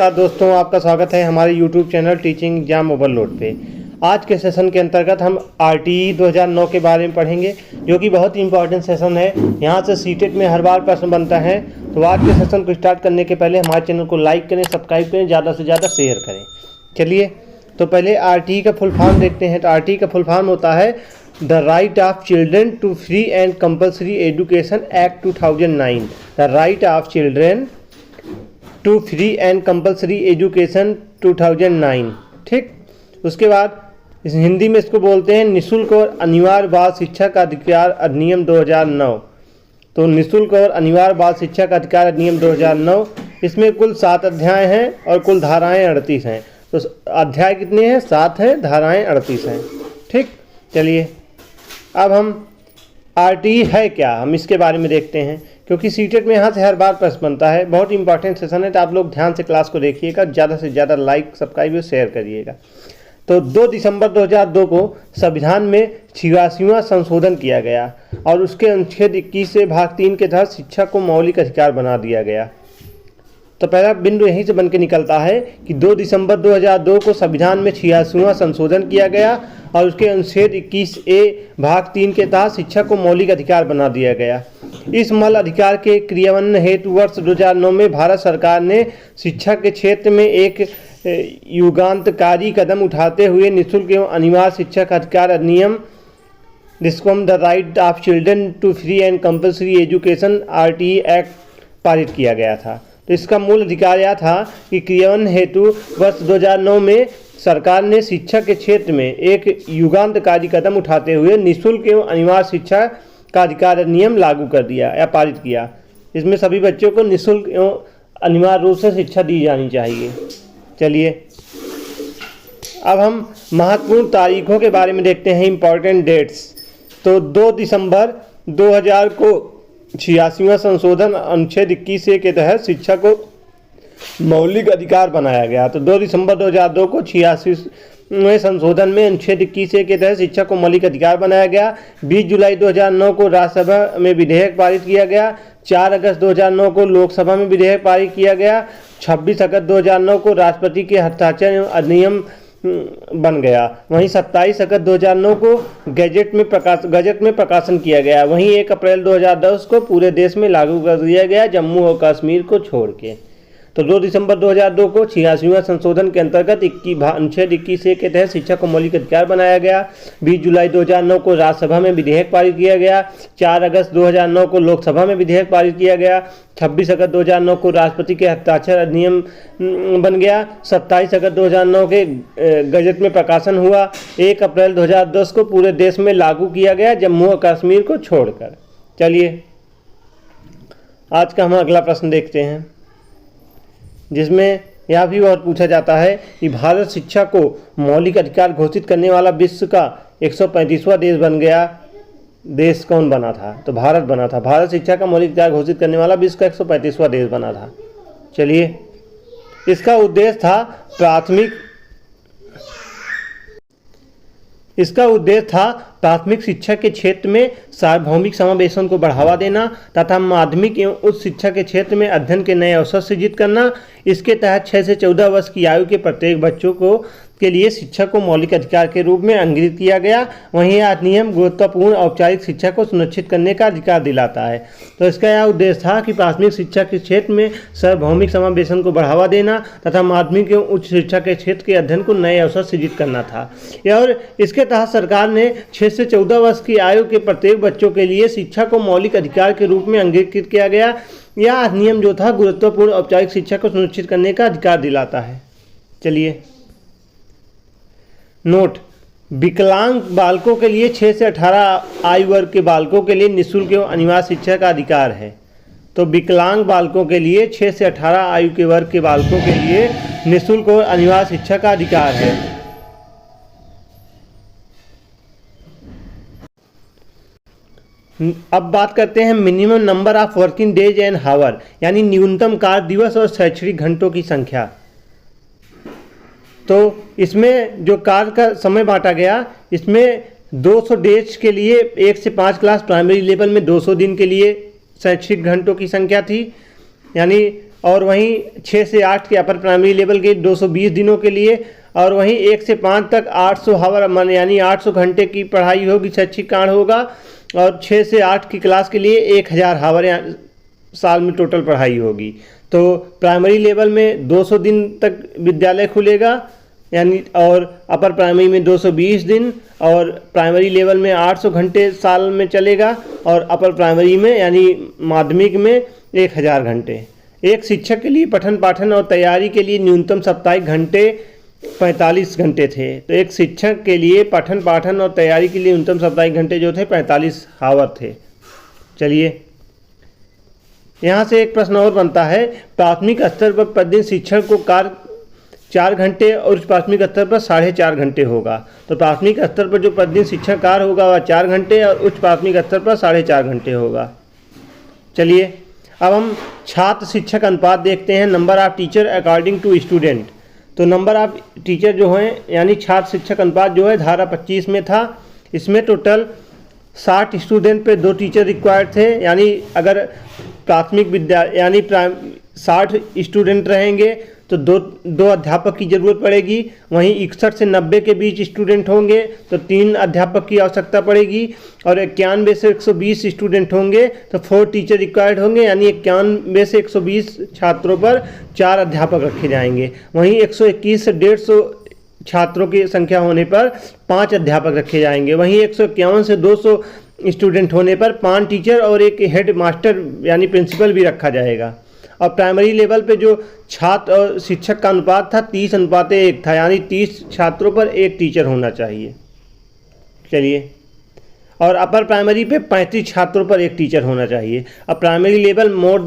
नमस्कार दोस्तों, आपका स्वागत है हमारे YouTube channel teaching exam overload पे। आज के सेशन के अंतर्गत हम RTE 2009 के बारे में पढ़ेंगे, जो कि बहुत ही इंपॉर्टेंट सेशन है। यहाँ से सीटेट में हर बार प्रश्न बनता है। तो आज के सेशन को स्टार्ट करने के पहले हमारे चैनल को लाइक करें, सब्सक्राइब करें, ज़्यादा से ज़्यादा शेयर करें। चलिए तो पहले RTE का फुल फॉर्म देखते हैं। तो RTE का फुल फॉर्म होता है the right of children to free and compulsory education act 2009। The right of children to free and compulsory education 2009। ठीक, उसके बाद इस हिंदी में इसको बोलते हैं निःशुल्क और अनिवार्य बाल शिक्षा का अधिकार अधिनियम 2009। तो निःशुल्क और अनिवार्य बाल शिक्षा का अधिकार अधिनियम 2009, इसमें कुल 7 अध्याय हैं और कुल धाराएं 38 हैं। तो अध्याय कितने हैं? 7 हैं, धाराएं 38 हैं। ठीक, चलिए अब हम RTE है क्या, हम इसके बारे में देखते हैं, क्योंकि सीटेट में यहाँ से हर बार प्रश्न बनता है। बहुत इंपॉर्टेंट सेशन है, तो आप लोग ध्यान से क्लास को देखिएगा, ज़्यादा से ज़्यादा लाइक, सब्सक्राइब और शेयर करिएगा। तो 2 दिसंबर 2002 को संविधान में 86वां संशोधन किया गया और उसके अनुच्छेद 21 से भाग 3 के तहत शिक्षा को मौलिक अधिकार बना दिया गया। तो पहला बिंदु यहीं से बन के निकलता है कि 2 दिसंबर 2002 को संविधान में 86वां संशोधन किया गया और उसके अनुच्छेद 21A भाग 3 के तहत शिक्षा को मौलिक अधिकार बना दिया गया। इस मूल अधिकार के क्रियान्वयन हेतु वर्ष 2009 में भारत सरकार ने शिक्षा के क्षेत्र में एक युगांतकारी कदम उठाते हुए निःशुल्क एवं अनिवार्य शिक्षा का अधिकार अधिनियम, जिसको हम the right of children to free and compulsory education RTE act पारित किया गया था। तो इसका मूल अधिकार यह था कि क्रियान्वयन हेतु वर्ष 2009 में सरकार ने शिक्षा के क्षेत्र में एक युगांतकारी कदम उठाते हुए निःशुल्क एवं अनिवार्य शिक्षा का अधिकार अधिनियम लागू कर दिया या पारित किया। इसमें सभी बच्चों को निःशुल्क एवं अनिवार्य रूप से शिक्षा दी जानी चाहिए। चलिए अब हम महत्वपूर्ण तारीखों के बारे में देखते हैं, इंपॉर्टेंट डेट्स। तो 2 दिसंबर 2000 को 86वां संशोधन अनुच्छेद 21A के तहत शिक्षा को मौलिक अधिकार बनाया गया। तो 2 दिसंबर 2002 को 86वें संशोधन में अनुच्छेद 21A के तहत शिक्षा को मौलिक अधिकार बनाया गया। 20 जुलाई 2009 को राज्यसभा में विधेयक पारित किया गया। 4 अगस्त 2009 को लोकसभा में विधेयक पारित किया गया। 26 अगस्त 2009 को राष्ट्रपति के हस्ताक्षर अधिनियम बन गया। वहीं 27 अगस्त 2009 को गजट में प्रकाशन किया गया। वहीं 1 अप्रैल 2010 को पूरे देश में लागू कर दिया गया, जम्मू और कश्मीर को छोड़ के। तो 2 दिसंबर 2002 को 86वां संशोधन के अंतर्गत अनुच्छेद 21A के तहत शिक्षा को मौलिक अधिकार बनाया गया। 20 जुलाई 2009 को राज्यसभा में विधेयक पारित किया गया। 4 अगस्त 2009 को लोकसभा में विधेयक पारित किया गया। 26 अगस्त 2009 को राष्ट्रपति के हस्ताक्षर अधिनियम बन गया। 27 अगस्त 2009 के गजट में प्रकाशन हुआ। 1 अप्रैल 2010 को पूरे देश में लागू किया गया, जम्मू और कश्मीर को छोड़कर। चलिए आज का हम अगला प्रश्न देखते हैं, जिसमें यह भी और पूछा जाता है कि भारत शिक्षा को मौलिक अधिकार घोषित करने वाला विश्व का 135वां देश बन गया। देश कौन बना था? तो भारत बना था। भारत शिक्षा का मौलिक अधिकार घोषित करने वाला विश्व का 135वां देश बना था। चलिए, इसका उद्देश्य था प्राथमिक शिक्षा के क्षेत्र में सार्वभौमिक समावेशन को बढ़ावा देना तथा माध्यमिक एवं उच्च शिक्षा के क्षेत्र में अध्ययन के नए अवसर सृजित करना। इसके तहत 6 से 14 वर्ष की आयु के प्रत्येक बच्चों के लिए शिक्षा को मौलिक अधिकार के रूप में अंगीकृत किया गया। वहीं यह अधिनियम गुणवत्तापूर्ण औपचारिक शिक्षा को सुनिश्चित करने का अधिकार दिलाता है। तो इसका यह उद्देश्य था कि प्राथमिक शिक्षा के क्षेत्र में सार्वभौमिक समावेशन को बढ़ावा देना तथा माध्यमिक एवं उच्च शिक्षा के क्षेत्र के अध्ययन को नए अवसर सृजित करना था। और इसके तहत सरकार ने 6 से 14 वर्ष की आयु के प्रत्येक बच्चों के लिए शिक्षा को मौलिक अधिकार के रूप में अंगीकृत किया गया। यह अधिनियम जो था गुणवत्तापूर्ण औपचारिक शिक्षा को सुनिश्चित करने का अधिकार दिलाता है। चलिए नोट, विकलांग बालकों के लिए 6 से 18 आयु वर्ग के बालकों के लिए निःशुल्क एवं अनिवार्य शिक्षा का अधिकार है। तो विकलांग बालकों के लिए 6 से 18 आयु के वर्ग के बालकों के लिए निःशुल्क और अनिवार्य शिक्षा का अधिकार है। अब बात करते हैं minimum number of working days and hour, यानी न्यूनतम कार्य दिवस और शैक्षणिक घंटों की संख्या। तो इसमें जो कार्य का समय बांटा गया, इसमें 200 डेज के लिए 1 से 5 क्लास प्राइमरी लेवल में 200 दिन के लिए शैक्षिक घंटों की संख्या थी, यानी और वहीं 6 से 8 के अपर प्राइमरी लेवल के 220 दिनों के लिए, और वहीं 1 से 5 तक 800 हावर यानी 800 घंटे की पढ़ाई होगी, शैक्षिक कांड होगा। और 6 से 8 की क्लास के लिए 1000 हावर साल में टोटल पढ़ाई होगी। तो प्राइमरी लेवल में 200 दिन तक विद्यालय खुलेगा यानी, और अपर प्राइमरी में 220 दिन, और प्राइमरी लेवल में 800 घंटे साल में चलेगा, और अपर प्राइमरी में यानी माध्यमिक में 1000 घंटे। एक शिक्षक के लिए पठन पाठन और तैयारी के लिए न्यूनतम साप्ताहिक घंटे 45 घंटे थे। तो एक शिक्षक के लिए पठन पाठन और तैयारी के लिए न्यूनतम साप्ताहिक घंटे जो थे 45 हावर थे। चलिए यहाँ से एक प्रश्न और बनता है, प्राथमिक स्तर पर प्रतिदिन शिक्षक को कार्य 4 घंटे और उच्च प्राथमिक स्तर पर 4.5 घंटे होगा। तो प्राथमिक स्तर पर जो प्रतिदिन शिक्षक कार्य होगा वह 4 घंटे और उच्च प्राथमिक स्तर पर 4.5 घंटे होगा। चलिए अब हम छात्र शिक्षक अनुपात देखते हैं, number of teacher according to student. तो नंबर ऑफ टीचर जो हैं यानी छात्र शिक्षक अनुपात जो है धारा 25 में था। इसमें टोटल 60 स्टूडेंट पे 2 टीचर रिक्वायर्ड थे, यानी अगर प्राथमिक विद्यालय यानी 60 स्टूडेंट रहेंगे तो दो अध्यापक की ज़रूरत पड़ेगी। वहीं 61 से 90 के बीच स्टूडेंट होंगे तो 3 अध्यापक की आवश्यकता पड़ेगी, और 91 से 120 स्टूडेंट होंगे तो 4 टीचर रिक्वायर्ड होंगे, यानी 91 से 120 छात्रों पर 4 अध्यापक रखे जाएंगे। वहीं 121 से 150 छात्रों की संख्या होने पर 5 अध्यापक रखे जाएंगे। वहीं 151 से 200 स्टूडेंट होने पर 5 टीचर और एक हेड मास्टर यानी प्रिंसिपल भी रखा जाएगा। और प्राइमरी लेवल पे जो छात्र और शिक्षक का अनुपात था 30:1 था, यानी 30 छात्रों पर 1 टीचर होना चाहिए। चलिए, और अपर प्राइमरी पे 35 छात्रों पर 1 टीचर होना चाहिए। अब प्राइमरी लेवल पे मोर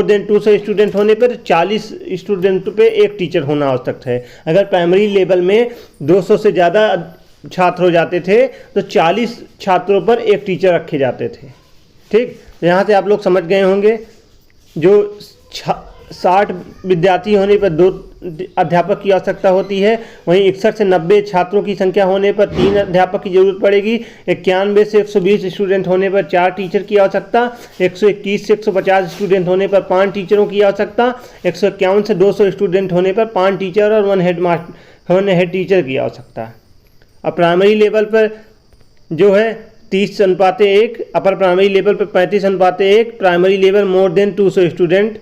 देन 200 स्टूडेंट होने पर 40 स्टूडेंट पे 1 टीचर होना आवश्यक है। अगर प्राइमरी लेवल में 200 से ज़्यादा छात्र हो जाते थे तो 40 छात्रों पर 1 टीचर रखे जाते थे। ठीक, यहाँ से आप लोग समझ गए होंगे। जो 60 विद्यार्थी होने पर 2 अध्यापक की आवश्यकता होती है। वहीं 61 से 90 छात्रों की संख्या होने पर 3 अध्यापक की जरूरत पड़ेगी। 91 से 120 स्टूडेंट होने पर 4 टीचर की आवश्यकता। 121 से 150 स्टूडेंट होने पर 5 टीचरों की आवश्यकता। 151 से 200 स्टूडेंट होने पर 5 टीचर और 1 हेड टीचर की आवश्यकता। अब प्राइमरी लेवल पर जो है 30:1, अपर प्राइमरी लेवल पर 35:1, primary level more than 200 student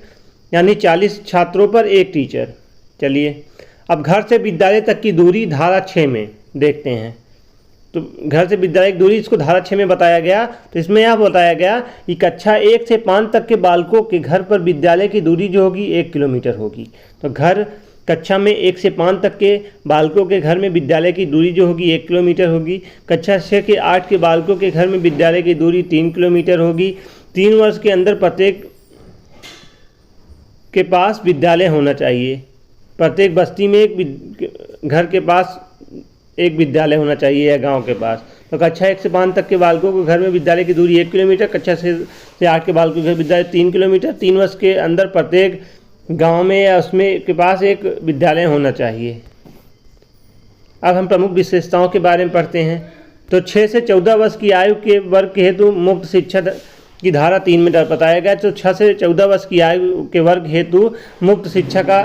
यानी 40 छात्रों पर 1 टीचर। चलिए, अब घर से विद्यालय तक की दूरी धारा 6 में देखते हैं। तो घर से विद्यालय की दूरी इसको धारा 6 में बताया गया। तो इसमें यह बताया गया कि कक्षा 1 से 5 तक के बालकों के घर पर विद्यालय की दूरी जो होगी 1 किलोमीटर होगी। तो कक्षा में 1 से 5 तक के बालकों के घर में विद्यालय की दूरी जो होगी 1 किलोमीटर होगी। कक्षा 6 के 8 के बालकों के घर में विद्यालय की दूरी 3 किलोमीटर होगी। 3 वर्ष के अंदर प्रत्येक के पास विद्यालय होना चाहिए। प्रत्येक बस्ती में एक घर के पास एक विद्यालय होना चाहिए या गांव के पास। तो कक्षा 1 से 5 तक के बालकों के घर में विद्यालय की दूरी 1 किलोमीटर, कक्षा 6 से 8 के बालकों के घर विद्यालय 3 किलोमीटर। 3 वर्ष के अंदर प्रत्येक गांव में या उसमें के पास एक विद्यालय होना चाहिए। अब हम प्रमुख विशेषताओं के बारे में पढ़ते हैं। तो 6 से 14 वर्ष की आयु के वर्ग के हेतु मुफ्त शिक्षा की धारा 3 में बताया गया। तो 6 से 14 वर्ष की आयु के वर्ग हेतु मुफ्त शिक्षा का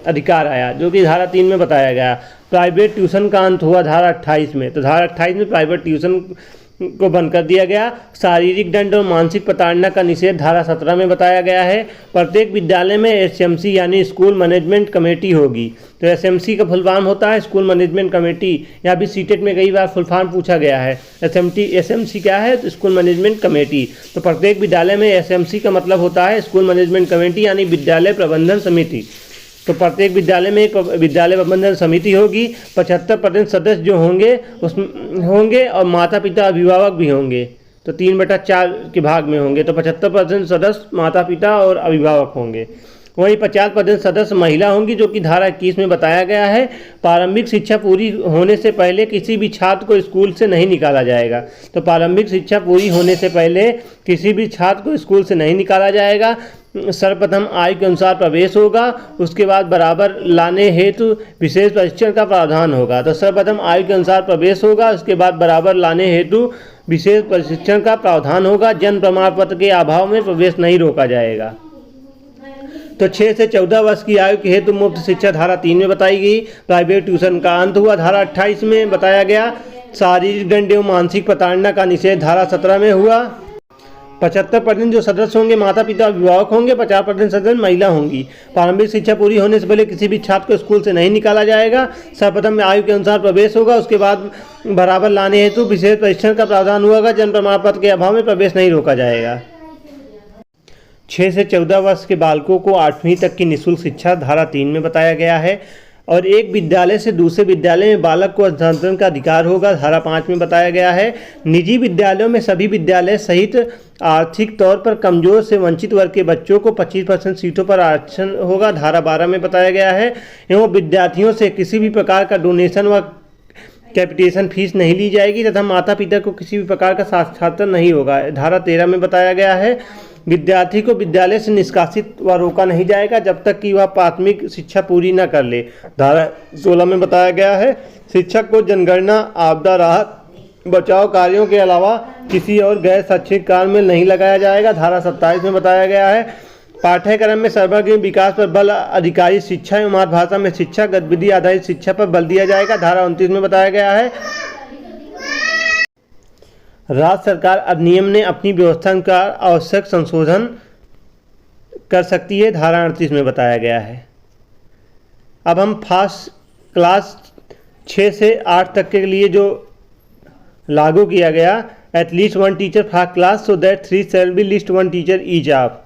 अधिकार आया, जो कि धारा 3 में बताया गया। प्राइवेट ट्यूशन का अंत हुआ धारा 28 में। तो धारा 28 में प्राइवेट ट्यूशन को बंद कर दिया गया। शारीरिक दंड और मानसिक प्रताड़ना का निषेध धारा 17 में बताया गया है। प्रत्येक विद्यालय में एसएमसी यानी स्कूल मैनेजमेंट कमेटी होगी। तो एसएमसी का फुल फॉर्म होता है स्कूल मैनेजमेंट कमेटी। या भी सीटेट में कई बार फुल फॉर्म पूछा गया है। एसएमसी क्या है? तो स्कूल मैनेजमेंट कमेटी। तो प्रत्येक विद्यालय में एसएमसी का मतलब होता है स्कूल मैनेजमेंट कमेटी यानी विद्यालय प्रबंधन समिति। तो प्रत्येक विद्यालय में एक विद्यालय प्रबंधन समिति होगी। 75% सदस्य जो होंगे उसमें होंगे और माता पिता अभिभावक भी होंगे। तो 3/4 के भाग में होंगे। तो 75% सदस्य माता पिता और अभिभावक होंगे। वहीं 50% सदस्य महिला होंगी, जो कि धारा 21 में बताया गया है। प्रारंभिक शिक्षा पूरी होने से पहले किसी भी छात्र को स्कूल से नहीं निकाला जाएगा। तो प्रारंभिक शिक्षा पूरी होने से पहले किसी भी छात्र को स्कूल से नहीं निकाला जाएगा। सर्वप्रथम आयु के अनुसार प्रवेश होगा। उसके बाद बराबर लाने हेतु विशेष प्रशिक्षण का प्रावधान होगा। तो सर्वप्रथम आयु के अनुसार प्रवेश होगा, उसके बाद बराबर लाने हेतु विशेष प्रशिक्षण का प्रावधान होगा। जन्म प्रमाण पत्र के अभाव में प्रवेश नहीं रोका जाएगा। तो 6 से 14 वर्ष की आयु के हेतु मुफ्त शिक्षा धारा 3 में बताई गई। प्राइवेट ट्यूशन का अंत हुआ, धारा 28 में बताया गया। शारीरिक दंड एवं मानसिक प्रताड़ना का निषेध धारा 17 में हुआ। 75% जो सदस्य होंगे माता पिता अभिभावक होंगे, 50% सदस्य महिला होंगी। प्रारंभिक शिक्षा पूरी होने से पहले किसी भी छात्र को स्कूल से नहीं निकाला जाएगा। सर्वप्रथम आयु के अनुसार प्रवेश होगा, उसके बाद बराबर लाने हेतु विशेष परीक्षण का प्रावधान हुआ। जन्म प्रमाण पत्र के अभाव में प्रवेश नहीं रोका जाएगा। 6 से 14 वर्ष के बालकों को 8वीं तक की निःशुल्क शिक्षा धारा 3 में बताया गया है। और एक विद्यालय से दूसरे विद्यालय में बालक को स्थानांतरण का अधिकार होगा, धारा 5 में बताया गया है। निजी विद्यालयों में सभी विद्यालय सहित आर्थिक तौर पर कमजोर से वंचित वर्ग के बच्चों को 25% सीटों पर आरक्षण होगा, धारा 12 में बताया गया है। एवं विद्यार्थियों से किसी भी प्रकार का डोनेशन व कैपिटेशन फीस नहीं ली जाएगी तथा माता पिता को किसी भी प्रकार का साक्षात्कार नहीं होगा, धारा 13 में बताया गया है। विद्यार्थी को विद्यालय से निष्कासित व रोका नहीं जाएगा जब तक कि वह प्राथमिक शिक्षा पूरी न कर ले, धारा 16 में बताया गया है। शिक्षक को जनगणना, आपदा राहत, बचाव कार्यों के अलावा किसी और गैर शैक्षिक कार्य में नहीं लगाया जाएगा, धारा 27 में बताया गया है। पाठ्यक्रम में सर्वांगीण विकास पर बल, अधिकारी शिक्षा एवं मातृभाषा में शिक्षा, गतिविधि आधारित शिक्षा पर बल दिया जाएगा, धारा 29 में बताया गया है। राज्य सरकार अधिनियम ने अपनी व्यवस्था का आवश्यक संशोधन कर सकती है, धारा 38 में बताया गया है। अब हम फर्स्ट क्लास 6 से 8 तक के लिए जो लागू किया गया, at least 1 teacher first class so that 3 shall be list 1 teacher each of.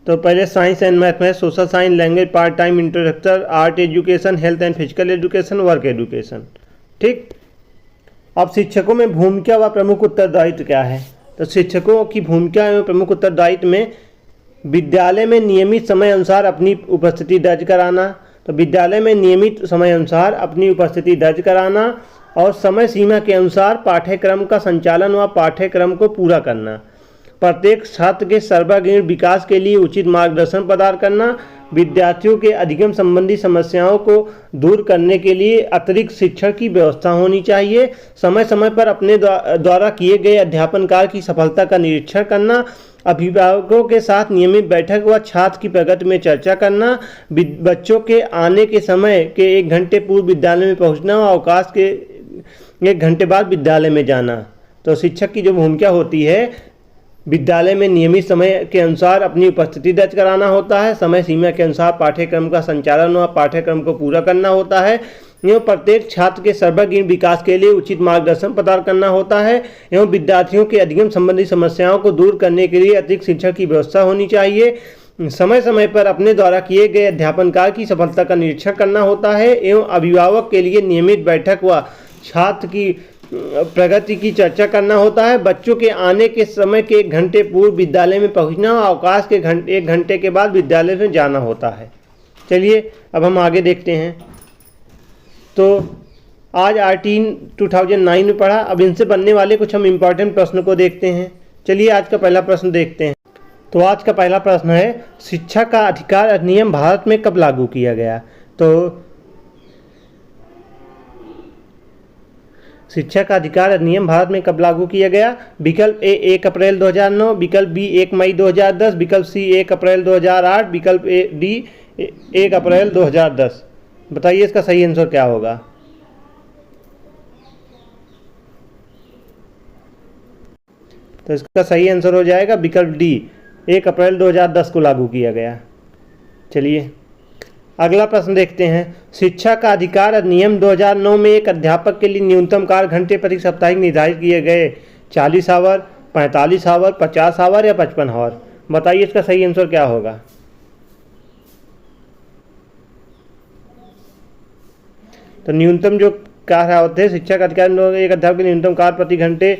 तो पहले science and mathematics, social science, language, part time instructor, art education, health and physical education, work education. ठीक, अब शिक्षकों में भूमिका व प्रमुख उत्तरदायित्व क्या है? तो शिक्षकों की भूमिका एवं प्रमुख उत्तरदायित्व में विद्यालय में नियमित समय अनुसार अपनी उपस्थिति दर्ज कराना। तो विद्यालय में नियमित समय अनुसार अपनी उपस्थिति दर्ज कराना और समय सीमा के अनुसार पाठ्यक्रम का संचालन व पाठ्यक्रम को पूरा करना। प्रत्येक छात्र के सर्वांगीण विकास के लिए उचित मार्गदर्शन प्रदान करना। विद्यार्थियों के अधिगम संबंधी समस्याओं को दूर करने के लिए अतिरिक्त शिक्षण की व्यवस्था होनी चाहिए। समय समय पर अपने द्वारा किए गए अध्यापन कार्य की सफलता का निरीक्षण करना। अभिभावकों के साथ नियमित बैठक व छात्र की प्रगति में चर्चा करना। बच्चों के आने के समय के 1 घंटे पूर्व विद्यालय में पहुंचना और अवकाश के 1 घंटे बाद विद्यालय में जाना। तो शिक्षक की जो भूमिका होती है, विद्यालय में नियमित समय के अनुसार अपनी उपस्थिति दर्ज कराना होता है, समय सीमा के अनुसार पाठ्यक्रम का संचालन व पाठ्यक्रम को पूरा करना होता है एवं प्रत्येक छात्र के सर्वांगीण विकास के लिए उचित मार्गदर्शन प्रदान करना होता है एवं विद्यार्थियों के अधिगम संबंधी समस्याओं को दूर करने के लिए अतिरिक्त शिक्षण की व्यवस्था होनी चाहिए। समय समय पर अपने द्वारा किए गए अध्यापन कार्य की सफलता का निरीक्षण करना होता है एवं अभिभावक के लिए नियमित बैठक व छात्र की प्रगति की चर्चा करना होता है। बच्चों के आने के समय के 1 घंटे पूर्व विद्यालय में पहुंचना और अवकाश के 1 घंटे के बाद विद्यालय में जाना होता है। चलिए अब हम आगे देखते हैं। तो आज R3 2009 में पढ़ा, अब इनसे बनने वाले कुछ हम इम्पॉर्टेंट प्रश्न को देखते हैं। चलिए आज का पहला प्रश्न देखते हैं। तो आज का पहला प्रश्न है, शिक्षा का अधिकार अधिनियम भारत में कब लागू किया गया? तो शिक्षा का अधिकार अधिनियम भारत में कब लागू किया गया? विकल्प ए 1 अप्रैल 2009, विकल्प बी 1 मई 2010, विकल्प सी 1 अप्रैल 2008, विकल्प डी 1 अप्रैल 2010। बताइए इसका सही आंसर क्या होगा? तो इसका सही आंसर हो जाएगा विकल्प डी, 1 अप्रैल 2010 को लागू किया गया। चलिए अगला प्रश्न देखते हैं। शिक्षा का अधिकार अधिनियम 2009 में एक अध्यापक के लिए न्यूनतम कार्य घंटे प्रति साप्ताहिक निर्धारित किए गए 40 आवर, 45 आवर, 50 आवर या 55 आवर। बताइए इसका सही आंसर क्या होगा? तो न्यूनतम जो कार्य होते हैं शिक्षा का अधिकार, एक अध्यापक के न्यूनतम कार्य प्रति घंटे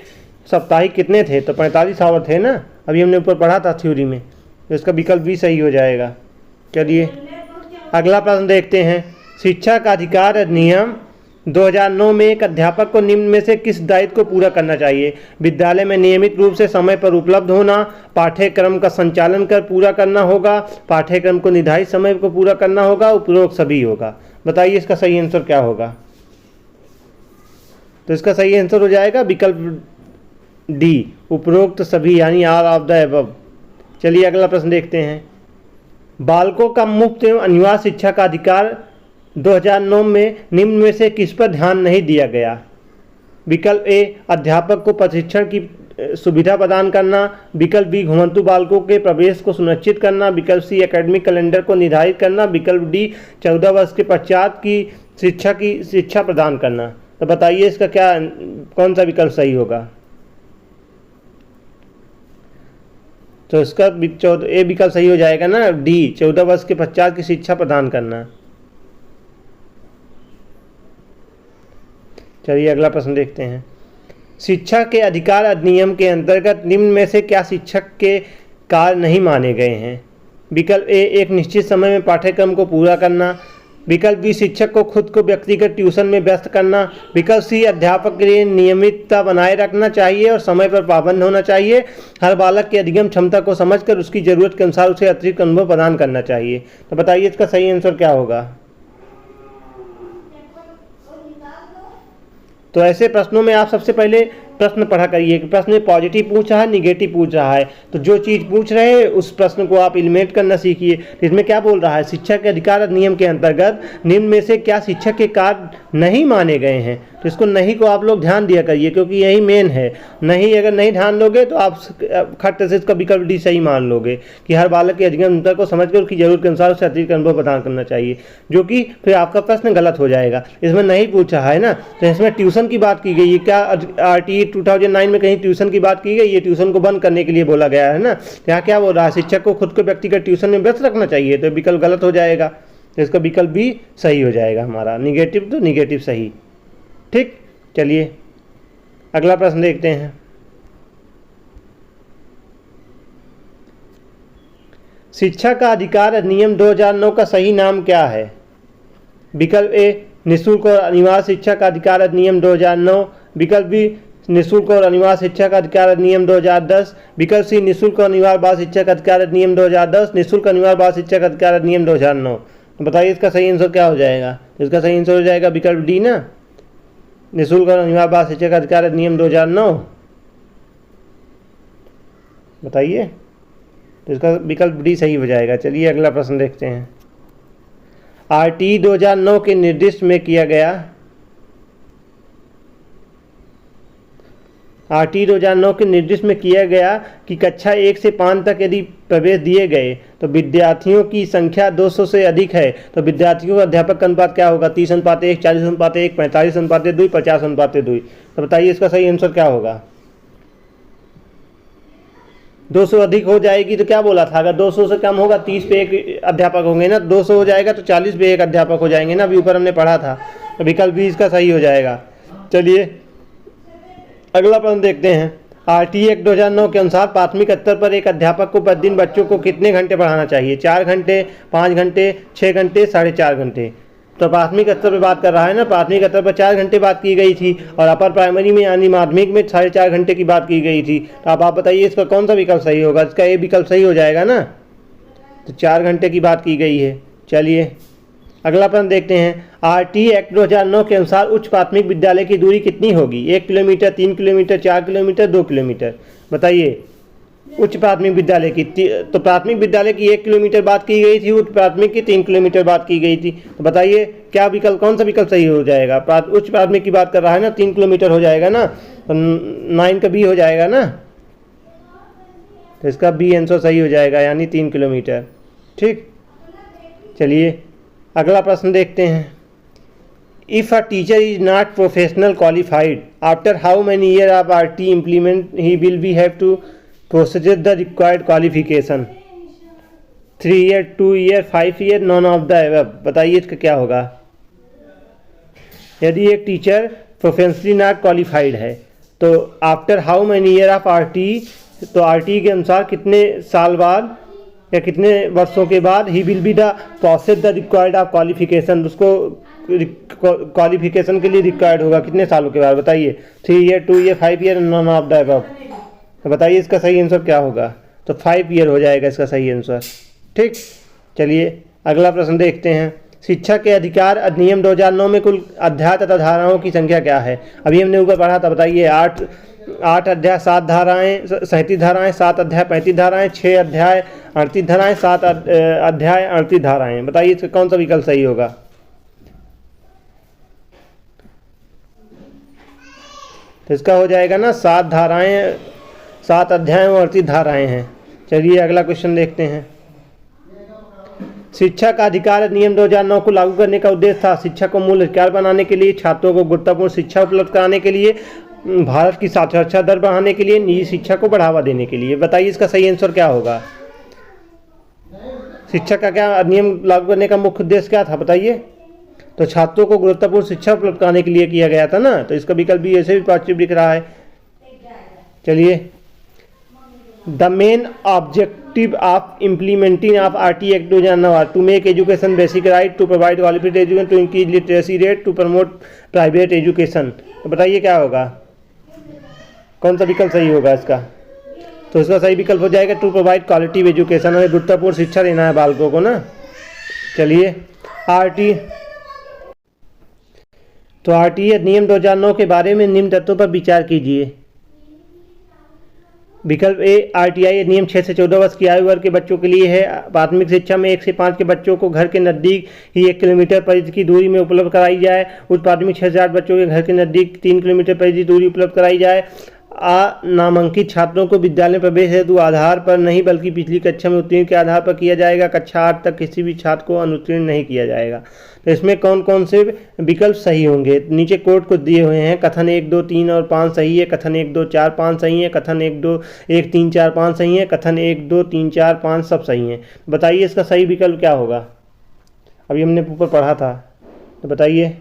साप्ताहिक कितने थे? तो 45 आवर थे ना, अभी हमने ऊपर पढ़ा था थ्योरी में। तो इसका विकल्प भी सही हो जाएगा। चलिए अगला प्रश्न देखते हैं। शिक्षा का अधिकार अधिनियम 2009 में एक अध्यापक को निम्न में से किस दायित्व को पूरा करना चाहिए? विद्यालय में नियमित रूप से समय पर उपलब्ध होना, पाठ्यक्रम का संचालन कर पूरा करना होगा, पाठ्यक्रम को निर्धारित समय को पूरा करना होगा, उपरोक्त सभी होगा। बताइए इसका सही आंसर क्या होगा? तो इसका सही आंसर हो जाएगा विकल्प डी, उपरोक्त सभी, यानी ऑल ऑफ द अबव। चलिए अगला प्रश्न देखते हैं। बालकों का मुफ्त एवं अनिवार्य शिक्षा का अधिकार 2009 में निम्न में से किस पर ध्यान नहीं दिया गया? विकल्प ए, अध्यापक को प्रशिक्षण की सुविधा प्रदान करना, विकल्प बी, घुमंतु बालकों के प्रवेश को सुनिश्चित करना, विकल्प सी, एकेडमिक कैलेंडर को निर्धारित करना, विकल्प डी, 14 वर्ष के पश्चात की शिक्षा प्रदान करना। तो बताइए इसका क्या, कौन सा विकल्प सही होगा? तो इसका ए विकल्प सही हो जाएगा ना, डी, 14 वर्ष के पश्चात की शिक्षा प्रदान करना। चलिए अगला प्रश्न देखते हैं। शिक्षा के अधिकार अधिनियम के अंतर्गत निम्न में से क्या शिक्षक के कार्य नहीं माने गए हैं? विकल्प ए, एक निश्चित समय में पाठ्यक्रम को पूरा करना, विकल्प बी, शिक्षक को खुद को व्यक्तिगत ट्यूशन में व्यस्त करना, विकल्प सी, अध्यापक के लिए नियमितता बनाए रखना चाहिए और समय पर पाबंद होना चाहिए, हर बालक की अधिगम क्षमता को समझकर उसकी ज़रूरत के अनुसार उसे अतिरिक्त अनुभव प्रदान करना चाहिए। तो बताइए इसका सही आंसर क्या होगा? तो ऐसे प्रश्नों में आप सबसे पहले प्रश्न पढ़ा करिए कि प्रश्न में पॉजिटिव पूछ रहा है, निगेटिव पूछ रहा है, तो जो चीज़ पूछ रहे हैं उस प्रश्न को आप एलिमिनेट करना सीखिए। इसमें क्या बोल रहा है? शिक्षा के अधिकार अधिनियम के अंतर्गत निम्न में से क्या शिक्षक के कार्य नहीं माने गए हैं? तो इसको नहीं को आप लोग ध्यान दिया करिए, क्योंकि यही मेन है। नहीं अगर नहीं ध्यान दोगे तो आप खट से इसका विकल्प डी सही मान लोगे कि हर बालक की अधिगम क्षमता को समझकर उसकी जरूरत के अनुसार उसे अतिरिक्त अनुभव प्रदान करना चाहिए, जो कि फिर आपका प्रश्न गलत हो जाएगा। इसमें नहीं पूछा है ना, तो इसमें ट्यूशन की बात की गई है। क्या RTE 2009 में कहीं ट्यूशन की बात की गई? ये ट्यूशन को बंद करने के लिए बोला गया है ना। यहाँ क्या बोल रहा है? शिक्षक को खुद को व्यक्तिगत ट्यूशन में व्यस्त रखना चाहिए, तो विकल्प गलत हो जाएगा। तो इसका विकल्प भी सही हो जाएगा हमारा, निगेटिव तो निगेटिव सही। ठीक, चलिए अगला प्रश्न देखते हैं। शिक्षा का अधिकार अधिनियम 2009 का सही नाम क्या है? विकल्प ए, निःशुल्क और अनिवार्य शिक्षा का अधिकार अधिनियम 2009, विकल्प बी, निःशुल्क और अनिवार्य शिक्षा का अधिकार अधिनियम 2010, विकल्प सी, निःशुल्क और अनिवार्य बाल शिक्षा का अधिकार अधिनियम 2010, निःशुल्क अनिवार्य बाल शिक्षा का अधिकार अधिनियम 2009। तो बताइए इसका सही आंसर क्या हो जाएगा? इसका सही आंसर हो जाएगा विकल्प डी ना, निःशुल्क और अनिवार्य बाल शिक्षा का अधिकार अधिनियम 2009। बताइए, तो इसका विकल्प डी सही हो जाएगा। चलिए अगला प्रश्न देखते हैं। RTE 2009 के निर्दिष्ट में किया गया, RTE 2009 के निर्दिष्ट में किया गया कि कक्षा 1 से 5 तक यदि प्रवेश दिए गए तो विद्यार्थियों की संख्या 200 से अधिक है, तो विद्यार्थियों का अध्यापक का अनुपात क्या होगा? 30:1, 40:1, 45:2, 50:2। तो बताइए इसका सही आंसर क्या होगा? 200 अधिक हो जाएगी तो क्या बोला था? अगर 200 से कम होगा 30 पे एक अध्यापक होंगे ना, 200 हो जाएगा तो 40 पे एक अध्यापक हो जाएंगे ना, अभी ऊपर हमने पढ़ा था। तो विकल्प भी इसका सही हो जाएगा। चलिए अगला प्रश्न देखते हैं। RTE एक्ट 2009 के अनुसार प्राथमिक स्तर पर एक अध्यापक को प्रतिदिन बच्चों को कितने घंटे पढ़ाना चाहिए? 4 घंटे, 5 घंटे, 6 घंटे, 4.5 घंटे। तो प्राथमिक स्तर पर बात कर रहा है ना, प्राथमिक स्तर पर 4 घंटे बात की गई थी और अपर प्राइमरी में यानी माध्यमिक में 4.5 घंटे की बात की गई थी। तो अब आप बताइए इसका कौन सा विकल्प सही होगा? इसका ए विकल्प सही हो जाएगा ना, तो 4 घंटे की बात की गई है। चलिए अगला प्रश्न देखते हैं। RTE एक्ट 2009 के अनुसार उच्च प्राथमिक विद्यालय की दूरी कितनी होगी? 1 किलोमीटर, 3 किलोमीटर, 4 किलोमीटर, 2 किलोमीटर। बताइए उच्च प्राथमिक विद्यालय की, तो प्राथमिक विद्यालय की 1 किलोमीटर बात की गई थी, उच्च प्राथमिक की 3 किलोमीटर बात की गई थी। तो बताइए क्या विकल्प, कौन सा विकल्प सही हो जाएगा? उच्च प्राथमिक की बात कर रहा है ना, 3 किलोमीटर हो जाएगा ना, तो 9 का बी हो जाएगा ना, तो इसका बी आंसर सही हो जाएगा, यानी 3 किलोमीटर। ठीक, चलिए अगला प्रश्न देखते हैं। If a teacher is not professional qualified after how many year of RTE implement he will be have to process the required qualification? 3 year, 2 year, 5 year, none of the above. बताइए इसका क्या होगा? यदि एक टीचर प्रोफेशनली नॉट क्वालिफाइड है तो after how many year of RTE, तो RTE के अनुसार कितने साल बाद या कितने वर्षों के बाद ही will be the process the required of qualification, उसको क्वालिफिकेशन के लिए रिक्वायर्ड होगा कितने सालों के बाद? बताइए 3 year, 2 year, 5 year, none of the above. तो बताइए इसका सही आंसर क्या होगा? तो 5 ईयर हो जाएगा इसका सही आंसर। ठीक, चलिए अगला प्रश्न देखते हैं। शिक्षा के अधिकार अधिनियम 2009 में कुल अध्याय तथा धाराओं की संख्या क्या है? अभी हमने ऊपर पढ़ा था, बताइए। 8 अध्याय 7 धाराएं 37 धाराएं, 7 अध्याय 35 धाराएं, 6 अध्याय 38 धाराएं, 7 अध्याय 38 धाराएं। बताइए इसका कौन सा विकल्प सही होगा? तो इसका हो जाएगा ना 7 धाराएं, 7 अध्याय और 38 धाराएं हैं। चलिए अगला क्वेश्चन देखते हैं। शिक्षा का अधिकार अधिनियम 2009 को लागू करने का उद्देश्य था शिक्षा को मूल अधिकार बनाने के लिए, छात्रों को गुणवत्तापूर्ण शिक्षा उपलब्ध कराने के लिए, भारत की साक्षरता दर बढ़ाने के लिए, निजी शिक्षा को बढ़ावा देने के लिए। बताइए इसका सही आंसर क्या होगा? शिक्षा का क्या अधिनियम लागू करने का मुख्य उद्देश्य क्या था? बताइए। तो छात्रों को गुणवत्तापूर्ण शिक्षा उपलब्ध कराने के लिए किया गया था ना, तो इसका विकल्प भी ऐसे भी पॉजिटिव दिख रहा है। चलिए, the main objective of implementing of RT Act 2009 to make education basic right, to provide qualified education, to increase literacy rate, to promote private education. तो बताइए क्या होगा, कौन सा विकल्प सही होगा इसका? तो इसका सही विकल्प हो जाएगा टू प्रोवाइड क्वालिटी एजुकेशन। हमें गुणवत्तापूर्ण शिक्षा देना है बालकों को ना। चलिए, RT अधिनियम 2009 के बारे में निम्न तत्वों पर विचार कीजिए। विकल्प ए, RTI अधिनियम 6 से 14 वर्ष की आयु वर्ग के बच्चों के लिए है। प्राथमिक शिक्षा में 1 से 5 के बच्चों को घर के नज़दीक ही 1 किलोमीटर परिधि की दूरी में उपलब्ध कराई जाए। उच्च प्राथमिक 6 से 8 बच्चों के घर के नज़दीक 3 किलोमीटर परिधि की दूरी उपलब्ध कराई जाए। नामांकित छात्रों को विद्यालय में प्रवेश हेतु आधार पर नहीं बल्कि पिछली कक्षा में उत्तीर्ण के आधार पर किया जाएगा। कक्षा 8 तक किसी भी छात्र को अनुत्तीर्ण नहीं किया जाएगा। तो इसमें कौन कौन से विकल्प सही होंगे? नीचे कोड को दिए हुए हैं। कथन 1, 2, 3 और 5 सही है। कथन 1, 2, 4, 5 सही है। कथन 1, 2, 1, 3, 4, 5 सही है। कथन 1, 2, 3, 4, 5 सब सही हैं। बताइए इसका सही विकल्प क्या होगा? अभी हमने ऊपर पढ़ा था, तो बताइए।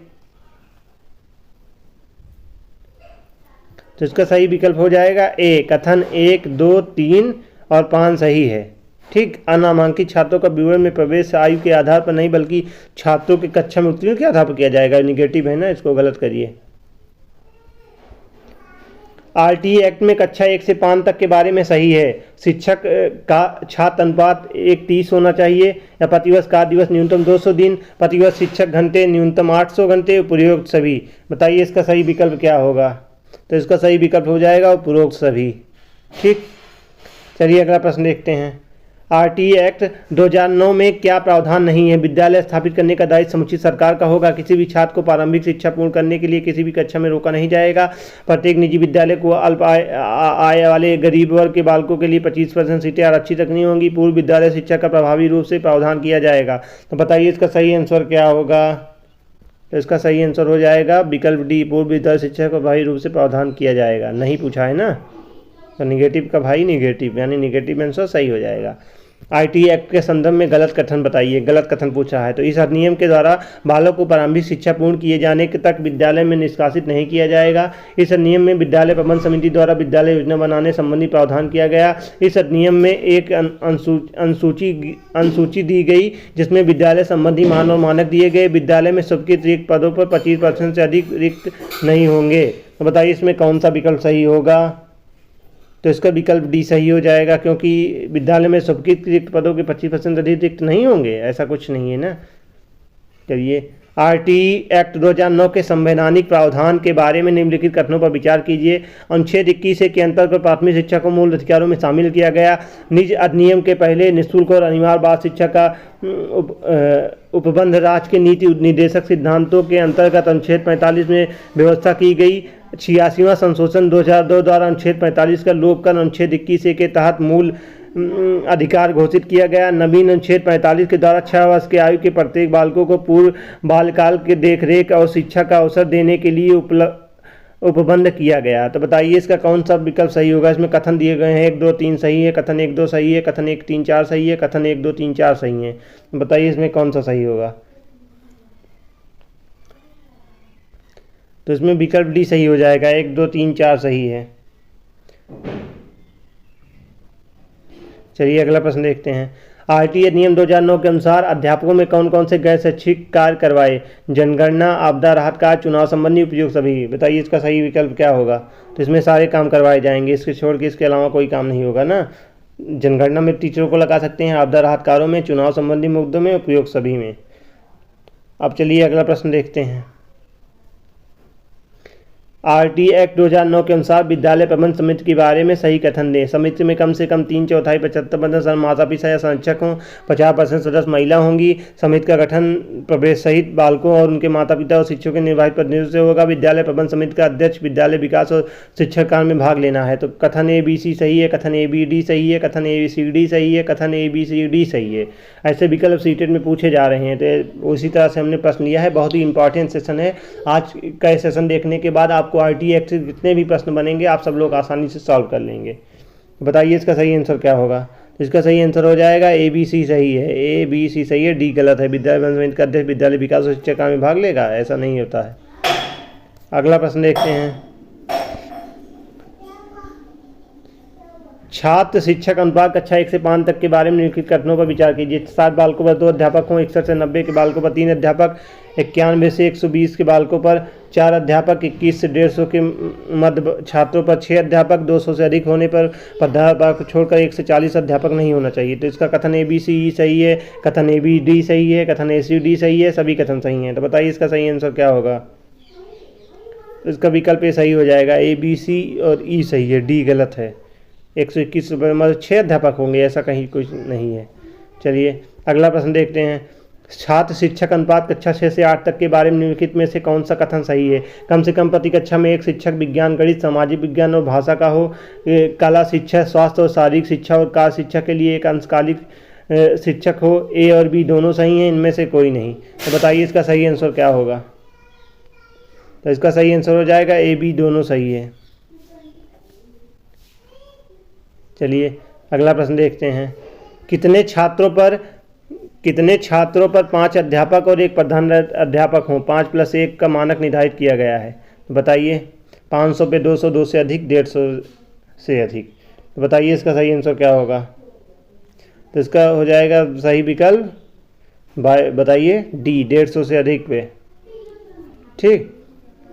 तो इसका सही विकल्प हो जाएगा ए, कथन 1, 2, 3 और 5 सही है। ठीक, अनामांकित छात्रों का विवरण में प्रवेश आयु के आधार पर नहीं बल्कि छात्रों के कक्षा में उत्तीर्ण के आधार पर किया जाएगा। निगेटिव है ना, इसको गलत करिए। RT एक्ट में कक्षा 1 से 5 तक के बारे में सही है। शिक्षक का छात्र अनुपात 1:30 होना चाहिए या प्रतिवर्ष कार्य दिवस न्यूनतम 200 दिन, प्रतिवर्ष शिक्षक घंटे न्यूनतम 800 घंटे, उपरोक्त सभी। बताइए इसका सही विकल्प क्या होगा? तो इसका सही विकल्प हो जाएगा उपरोक्त सभी। ठीक, चलिए अगला प्रश्न देखते हैं। RT एक्ट 2009 में क्या प्रावधान नहीं है? विद्यालय स्थापित करने का दायित्व समुचित सरकार का होगा। किसी भी छात्र को प्रारंभिक शिक्षा पूर्ण करने के लिए किसी भी कक्षा में रोका नहीं जाएगा। प्रत्येक निजी विद्यालय को अल्प आय वाले गरीब वर्ग के बालकों के लिए 25% सीटें आरक्षित रखनी होंगी। पूर्व विद्यालय शिक्षा का प्रभावी रूप से प्रावधान किया जाएगा। तो बताइए इसका सही आंसर क्या होगा? तो इसका सही आंसर हो जाएगा विकल्प डी, पूर्व विद्यालय शिक्षा का प्रभावी रूप से प्रावधान किया जाएगा। नहीं पूछा है ना, तो निगेटिव का भाई निगेटिव, यानी निगेटिव आंसर सही हो जाएगा। RT एक्ट के संदर्भ में गलत कथन बताइए। गलत कथन पूछा है, तो इस अधिनियम के द्वारा बालक को प्रारंभिक शिक्षा पूर्ण किए जाने तक विद्यालय में निष्कासित नहीं किया जाएगा। इस अधिनियम में विद्यालय प्रबंध समिति द्वारा विद्यालय योजना बनाने संबंधी प्रावधान किया गया। इस अधिनियम में एक अनुसूची दी गई जिसमें विद्यालय संबंधी मान और मानक दिए गए। विद्यालय में स्वीकृत रिक्त पदों पर 25% से अधिक रिक्त नहीं होंगे। तो बताइए इसमें कौन सा विकल्प सही होगा? तो इसका विकल्प डी सही हो जाएगा, क्योंकि विद्यालय में स्वीकृत रिक्त पदों के 25% अधिक रिक्त नहीं होंगे, ऐसा कुछ नहीं है ना। चलिए, RT एक्ट 2009 के संवैधानिक प्रावधान के बारे में निम्नलिखित कथनों पर विचार कीजिए। अनुच्छेद 21 के अंतर्गत प्राथमिक शिक्षा को मूल अधिकारों में शामिल किया गया। निज अधिनियम के पहले निःशुल्क और अनिवार्य बाल शिक्षा का उपबंध राज्य के नीति निर्देशक सिद्धांतों के अंतर्गत अनुच्छेद 45 में व्यवस्था की गई। 86वां संशोधन 2002 द्वारा अनुच्छेद 45 का लोप कर अनुच्छेद 21 के तहत मूल अधिकार घोषित किया गया। नवीन अनुच्छेद 45 के द्वारा 6 वर्ष की आयु के प्रत्येक बालकों को पूर्व बालकाल के देखरेख और शिक्षा का अवसर देने के लिए उपबंध किया गया। तो बताइए इसका कौन सा विकल्प सही होगा? इसमें कथन दिए गए हैं 1, 2, 3 सही है, कथन 1, 2 सही है, कथन 1, 3, 4 सही है, कथन 1, 2, 3, 4 सही है। बताइए इसमें कौन सा सही होगा? तो इसमें विकल्प डी सही हो जाएगा, 1, 2, 3, 4 सही है। चलिए अगला प्रश्न देखते हैं। RT अधिनियम 2009 के अनुसार अध्यापकों में कौन कौन से गैर शैक्षिक कार्य करवाए? जनगणना, आपदा राहत कार्य, चुनाव संबंधी उपयोग सभी। बताइए इसका सही विकल्प क्या होगा? तो इसमें सारे काम करवाए जाएंगे, इसके छोड़ के इसके अलावा कोई काम नहीं होगा ना। जनगणना में टीचरों को लगा सकते हैं, आपदा राहत कार्यों में, चुनाव संबंधी मुद्दों में, उपयोग सभी में। अब चलिए अगला प्रश्न देखते हैं। आरटी एक्ट 2009 के अनुसार विद्यालय प्रबंध समिति के बारे में सही कथन दें। समिति में कम से कम 3/4 75% माता पिता या संरक्षक हों, 50% सदस्य महिला होंगी। समिति का गठन प्रवेश सहित बालकों और उनके माता पिता और शिक्षकों के निर्वाचित प्रतिनिधियों से होगा। विद्यालय प्रबंध समिति का अध्यक्ष विद्यालय विकास और शिक्षण कार्य में भाग लेना है। तो कथन ABC सही है, कथन ABD सही है, कथन ABCD सही है, कथन ABCD सही है। ऐसे विकल्प सीटेट में पूछे जा रहे हैं। तो उसी तरह से हमने प्रश्न लिया है। बहुत ही इंपॉर्टेंट सेशन है। आज का सेशन देखने के बाद आपको आरटी एक्ट से जितने भी प्रश्न बनेंगे आप सब लोग आसानी से सॉल्व कर लेंगे। बताइए इसका सही आंसर क्या होगा। तो इसका सही आंसर हो जाएगा ABC सही है, ABC सही है, D गलत है। विद्यालय प्रबंध समिति का अध्यक्ष विद्यालय विकास और शिक्षा कार्य में भाग लेगा, ऐसा नहीं होता है। अगला प्रश्न देखते हैं। छात्र शिक्षक अनुपात कक्षा 1 से 5 तक के बारे में निम्नलिखित कथनों पर विचार कीजिए। 60 बालकों पर 2 अध्यापक हों, 61 से 90 के बालकों पर 3 अध्यापक, 91 से 120 के बालकों पर 4 अध्यापक, 21 से 150 के मध्य छात्रों पर 6 अध्यापक, 200 से अधिक होने पर अध्यापक छोड़कर 1 से 40 अध्यापक नहीं होना चाहिए। तो इसका कथन ABC सही है, कथन ABD सही है, कथन ACD सही है, सभी कथन सही हैं। तो बताइए इसका सही आंसर क्या होगा। तो इसका विकल्प ए सही हो जाएगा, ABC और E सही है, D गलत है। 121 मतलब 6 अध्यापक होंगे, ऐसा कहीं कुछ नहीं है। चलिए अगला प्रश्न देखते हैं। छात्र शिक्षक अनुपात कक्षा 6 से 8 तक के बारे में निम्नलिखित में से कौन सा कथन सही है। कम से कम प्रति कक्षा में 1 शिक्षक विज्ञान, गणित, सामाजिक विज्ञान और भाषा का हो। कला शिक्षा, स्वास्थ्य और शारीरिक शिक्षा और कार्य शिक्षा के लिए 1 अंशकालिक शिक्षक हो। A और B दोनों सही हैं, इनमें से कोई नहीं। तो बताइए इसका सही आंसर क्या होगा। तो इसका सही आंसर हो जाएगा AB दोनों सही है। चलिए अगला प्रश्न देखते हैं। कितने छात्रों पर 5 अध्यापक और 1 प्रधान अध्यापक हों। 5+1 का मानक निर्धारित किया गया है। तो बताइए 500 पे 200, 2 से अधिक, 150 से अधिक। तो बताइए इसका सही आंसर क्या होगा। तो इसका हो जाएगा सही विकल्प बताइए D 150 से अधिक पे। ठीक।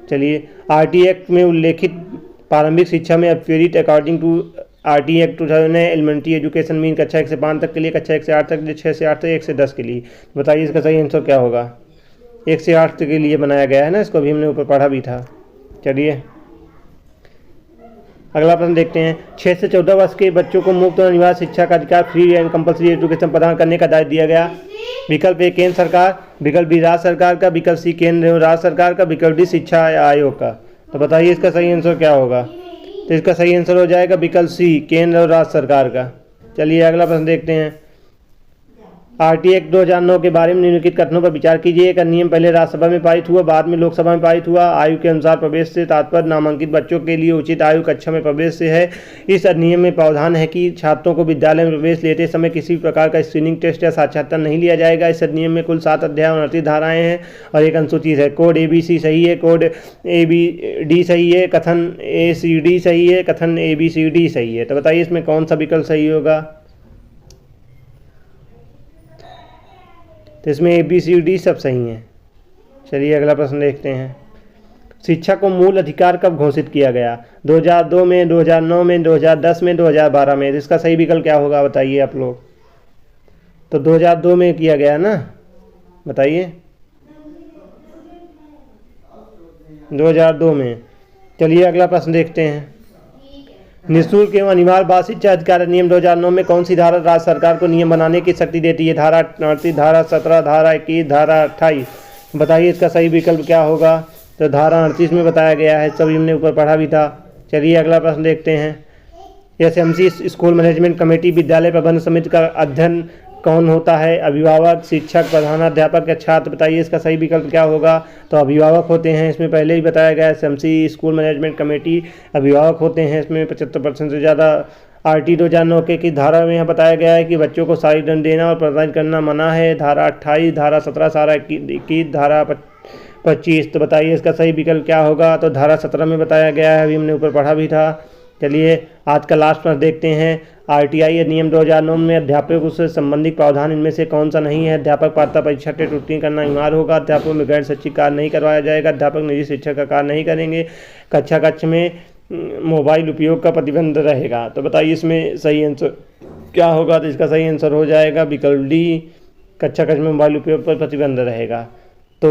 चलिए आरटी एक्ट में उल्लेखित प्रारंभिक शिक्षा में अपीरिट अकॉर्डिंग टू आरटी एक्ट 2000 ने एलिमेंट्री एजुकेशन मीन कक्षा 1 से 5 तक के लिए, कक्षा 1 से 8 तक के लिए, 6 से 8 तक, 1 से 10 के लिए। बताइए इसका सही आंसर क्या होगा। 1 से 8 के लिए बनाया गया है ना, इसको भी हमने ऊपर पढ़ा भी था। चलिए अगला प्रश्न देखते हैं। 6 से 14 वर्ष के बच्चों को मुफ्त और अनिवार्य शिक्षा का अधिकार, फ्री एंड कंपल्सरी एजुकेशन प्रदान करने का दायित्व दिया गया। विकल्प ए केंद्र सरकार, विकल्प बी राज्य सरकार का, विकल्प सी केंद्र एवं राज्य सरकार का, विकल्प डी शिक्षा आयोग का। तो बताइए इसका सही आंसर क्या होगा। तो इसका सही आंसर हो जाएगा विकल्प सी केंद्र और राज्य सरकार का। चलिए अगला प्रश्न देखते हैं। आरटी एक्ट 2009 के बारे में निम्नलिखित कथनों पर विचार कीजिए। एक अधिनियम पहले राज्यसभा में पारित हुआ, बाद में लोकसभा में पारित हुआ। आयु के अनुसार प्रवेश से तात्पर्य नामांकित बच्चों के लिए उचित आयु कक्षा में प्रवेश से है। इस अधिनियम में प्रावधान है कि छात्रों को विद्यालय में प्रवेश लेते समय किसी भी प्रकार का स्क्रीनिंग टेस्ट या साक्षात्कार नहीं लिया जाएगा। इस अधिनियम में कुल 7 अध्याय और 29 धाराएं हैं और 1 अनुसूची है। कोड ABC सही है, कोड ABD सही है, कथन ACD सही है, कथन ABCD सही है। तो बताइए इसमें कौन सा विकल्प सही होगा। तो इसमें ABCD सब सही हैं। चलिए अगला प्रश्न देखते हैं। शिक्षा को मूल अधिकार कब घोषित किया गया। 2002 में, 2009 में, 2010 में, 2012 में। इसका सही विकल्प क्या होगा बताइए आप लोग। तो 2002 में किया गया ना, बताइए 2002 में। चलिए अगला प्रश्न देखते हैं। निःशुल्क एवं अनिवार्य बाल शिक्षा अधिकार अधिनियम 2009 में कौन सी धारा राज्य सरकार को नियम बनाने की शक्ति देती है। धारा 38, धारा 17, धारा 21, धारा 28। बताइए इसका सही विकल्प क्या होगा। तो धारा 38 में बताया गया है, सभी हमने ऊपर पढ़ा भी था। चलिए अगला प्रश्न देखते हैं। SMC स्कूल मैनेजमेंट कमेटी विद्यालय प्रबंध समिति का अध्ययन कौन होता है। अभिभावक, शिक्षक, प्रधानाध्यापक या छात्र। बताइए इसका सही विकल्प क्या होगा। तो अभिभावक होते हैं, इसमें पहले ही बताया गया है। SMC स्कूल मैनेजमेंट कमेटी अभिभावक होते हैं। इसमें 75% से ज़्यादा आरटी 2009 की धारा में यहाँ बताया गया है कि बच्चों को शारीरिक दंड देना और प्रदान करना मना है। धारा 28, धारा 17, धारा 21, धारा 25। तो बताइए इसका सही विकल्प क्या होगा। तो धारा 17 में बताया गया है, अभी हमने ऊपर पढ़ा भी था। चलिए आज का लास्ट प्रश्न देखते हैं। आरटीआई अधिनियम 2009 में अध्यापकों से संबंधित प्रावधान इनमें से कौन सा नहीं है। अध्यापक पात्रता परीक्षा टेस्ट उत्तीर्ण करना अनिवार्य होगा। अध्यापकों में गैर शैक्षिक कार्य नहीं करवाया जाएगा। अध्यापक निजी शिक्षा का कार्य नहीं करेंगे। कक्ष में मोबाइल उपयोग का प्रतिबंध रहेगा। तो बताइए इसमें सही आंसर क्या होगा। तो इसका सही आंसर हो जाएगा विकल्प डी, कक्षा में मोबाइल उपयोग पर प्रतिबंध रहेगा। तो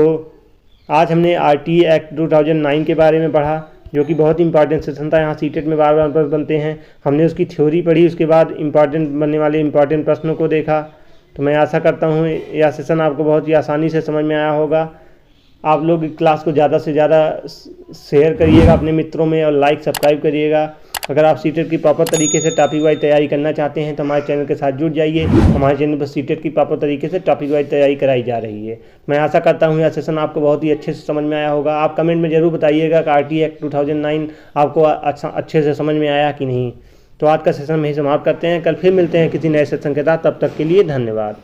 आज हमने RTE एक्ट 2009 के बारे में पढ़ा, जो कि बहुत इंपॉर्टेंट सेशन था। यहाँ सीटेट में बार बार प्रश्न बनते हैं। हमने उसकी थ्योरी पढ़ी, उसके बाद इंपॉर्टेंट बनने वाले इंपॉर्टेंट प्रश्नों को देखा। तो मैं आशा करता हूँ यह सेशन आपको बहुत ही आसानी से समझ में आया होगा। आप लोग क्लास को ज़्यादा से ज़्यादा शेयर करिएगा अपने मित्रों में और लाइक सब्सक्राइब करिएगा। अगर आप सीटेट की प्रॉपर तरीके से टॉपिक वाइज तैयारी करना चाहते हैं तो हमारे चैनल के साथ जुड़ जाइए। हमारे चैनल पर सीटेट की प्रॉपर तरीके से टॉपिक वाइज तैयारी कराई जा रही है। मैं आशा करता हूँ यह सेशन आपको बहुत ही अच्छे से समझ में आया होगा। आप कमेंट में ज़रूर बताइएगा कि RTE एक्ट 2009 आपको अच्छे से समझ में आया कि नहीं। तो आज का सेशन में ही समाप्त करते हैं। कल फिर मिलते हैं किसी नए सेशन के साथ। तब तक के लिए धन्यवाद।